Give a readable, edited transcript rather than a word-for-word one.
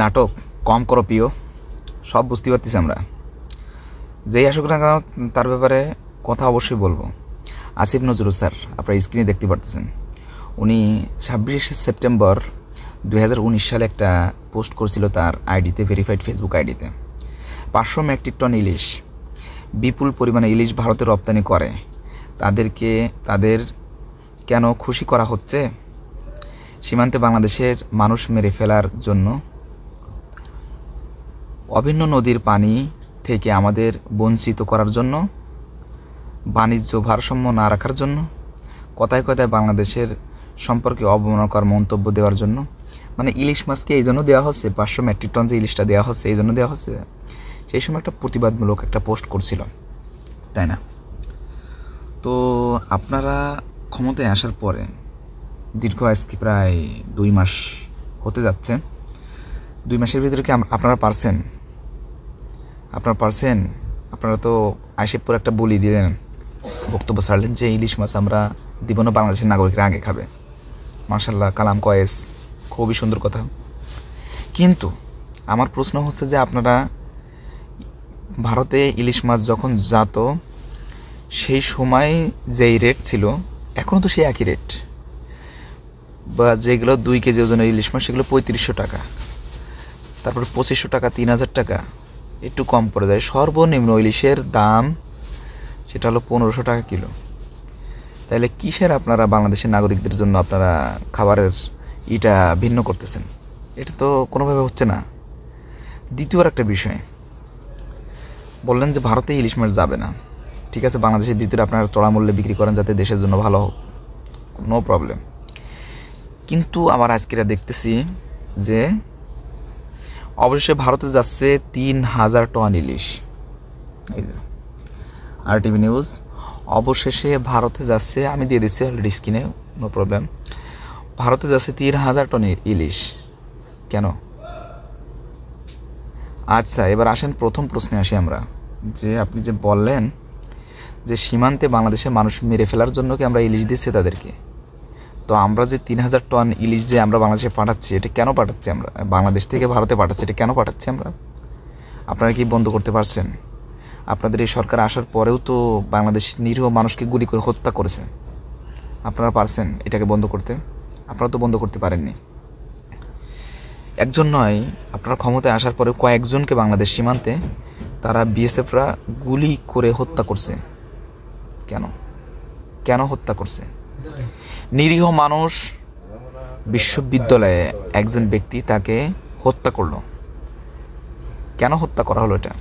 নাটক কম করো প্রিয়, সব বুঝতে পারতেছি আমরা। যেই আসুক না কেন তার ব্যাপারে কথা অবশ্যই বলবো। আসিফ নজরুল স্যার, আপনারা স্ক্রিনে দেখতে পারতেছেন, উনি 26শে সেপ্টেম্বর 2019 সালে একটা পোস্ট করেছিল তার আইডিতে, ভেরিফাইড ফেসবুক আইডিতে। 500 মেট্রিক টন ইলিশ, বিপুল পরিমাণে ইলিশ ভারতে রপ্তানি করে, তাদের কেন খুশি করা হচ্ছে? সীমান্তে বাংলাদেশের মানুষ মেরে ফেলার জন্য, অভিন্ন নদীর পানি থেকে আমাদের বঞ্চিত করার জন্য, বাণিজ্য ভারসাম্য না রাখার জন্য, কথায় কথায় বাংলাদেশের সম্পর্কে অবমাননাকর মন্তব্য দেওয়ার জন্য। মানে ইলিশ মাছকে এই জন্য দেওয়া হচ্ছে, 500 মেট্রিক টন যে ইলিশটা দেওয়া হচ্ছে এই জন্য দেওয়া হচ্ছে। সেই সময় একটা প্রতিবাদমূলক একটা পোস্ট করছিল, তাই না? তো আপনারা ক্ষমতায় আসার পরে দীর্ঘ আজকে প্রায় 2 মাস হতে যাচ্ছে। 2 মাসের ভিতরে কি আপনারা পারছেন? আপনারা তো আইসিপুর একটা বলি দিলেন, বক্তব্য ছাড়লেন যে ইলিশ মাছ আমরা দিব না, বাংলাদেশের নাগরিকরা আগে খাবে। মাশাআল্লাহ, কালাম কয়েস, খুবই সুন্দর কথা। কিন্তু আমার প্রশ্ন হচ্ছে যে আপনারা ভারতে ইলিশ মাছ যখন যেত সেই সময় যেই রেট ছিল এখনও তো সেই একই রেট, বা যেগুলো 2 কেজি ওজনের ইলিশ মাছ সেগুলো 3500 টাকা, তারপরে 2500 টাকা, 3000 টাকা, একটু কম পড়ে যায়। সর্বনিম্ন ইলিশের দাম সেটা হলো 1500 টাকা কিলো। তাহলে কিসের আপনারা বাংলাদেশের নাগরিকদের জন্য আপনারা খাবারের ইটা ভিন্ন করতেছেন? এটা তো কোনোভাবে হচ্ছে না। দ্বিতীয় একটা বিষয় বললেন যে ভারতে ইলিশ মাছ যাবে না, ঠিক আছে, বাংলাদেশের ভিতরে আপনারা চড়া মূল্যে বিক্রি করেন যাতে দেশের জন্য ভালো হোক, নো প্রবলেম। কিন্তু আবার আজকেরা দেখতেছি যে অবশেষে ভারতে যাচ্ছে 3000 টন ইলিশ। আরটিভি নিউজ, অবশেষে ভারতে যাচ্ছে, আমি দিয়ে দিচ্ছি অলরেডি স্ক্রিনে, নো প্রবলেম। ভারতে যাচ্ছে 3000 টন ইলিশ। কেন? আচ্ছা, এবার আসেন প্রথম প্রশ্নে আসি আমরা, যে আপনি যে বললেন যে সীমান্তে বাংলাদেশের মানুষ মেরে ফেলার জন্য কি আমরা ইলিশ দিচ্ছি তাদেরকে? তো আমরা যে 3000 টন ইলিশ যে আমরা বাংলাদেশে পাঠাচ্ছি, এটা কেন পাঠাচ্ছি? আমরা বাংলাদেশ থেকে ভারতে পাঠাচ্ছি, এটা কেন পাঠাচ্ছি আমরা? আপনারা কি বন্ধ করতে পারছেন? আপনাদের এই সরকার আসার পরেও তো বাংলাদেশের নিরীহ মানুষকে গুলি করে হত্যা করেছে, আপনারা পারছেন এটাকে বন্ধ করতে? আপনারা তো বন্ধ করতে পারেননি। একজন নয়, আপনারা ক্ষমতায় আসার পরে কয়েকজনকে বাংলাদেশ সীমান্তে তারা বিএসএফরা গুলি করে হত্যা করছে। কেন হত্যা করছে? নিরীহ মানুষ, বিশ্ববিদ্যালয়ে একজন ব্যক্তি তাকে হত্যা করলো, কেন হত্যা করা হলো এটা?